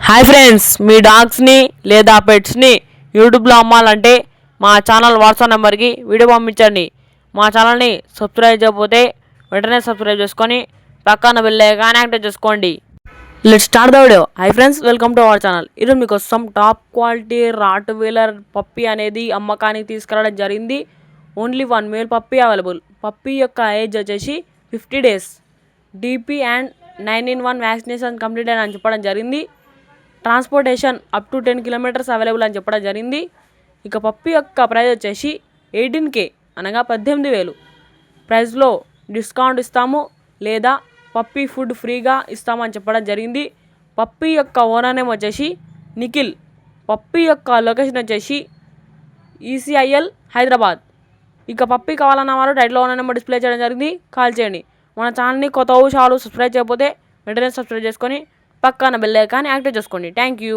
Hi friends, మీ డాగ్స్ని లేదా పెట్స్ని యూట్యూబ్లో అమ్మాలంటే మా ఛానల్ వాట్సాప్ నెంబర్కి వీడియో పంపించండి. మా ఛానల్ని సబ్స్క్రైబ్ చేయకపోతే వెంటనే సబ్స్క్రైబ్ చేసుకొని పక్కన బెల్ ఐకాన్ యాక్టివేట్ చేసుకోండి. Let's start the video. Hi friends, welcome to our channel. ఈరోజు మీకోసం top quality rottweiler puppy అనేది అమ్మకానికి తీసుకురావడం జరిగింది. Only 1 male puppy available. Puppy యొక్క ఏజ్ వచ్చేసి 50 days. DP and 9-in-1 vaccination complete అని చెప్పడం జరిగింది. Transportation up to 10 kilometers available అని చెప్పడం జరిగింది. ఇక పప్పీ యొక్క ప్రైస్ వచ్చేసి 18K అనగా 18,000. ప్రైస్లో డిస్కౌంట్ ఇస్తాము లేదా పప్పీ ఫుడ్ ఫ్రీగా ఇస్తామని చెప్పడం జరిగింది. పప్పీ యొక్క ఓనర్ నేమ్ వచ్చేసి నిఖిల్. పప్పీ యొక్క లొకేషన్ వచ్చేసి ECIL హైదరాబాద్. ఇక పప్పీ కావాలన్న వారు టైటిల్లో ఉన్న నెంబర్ డిస్ప్లే చేయడం జరిగింది, కాల్ చేయండి. మన ఛానల్ని కొత్త ఊషాలు సబ్స్క్రైబ్ చేయకపోతే వెంటనే సబ్స్క్రైబ్ చేసుకొని పక్కన బెల్ ఐకాన్ యాక్టివేట్ చేసుకోండి. Thank you.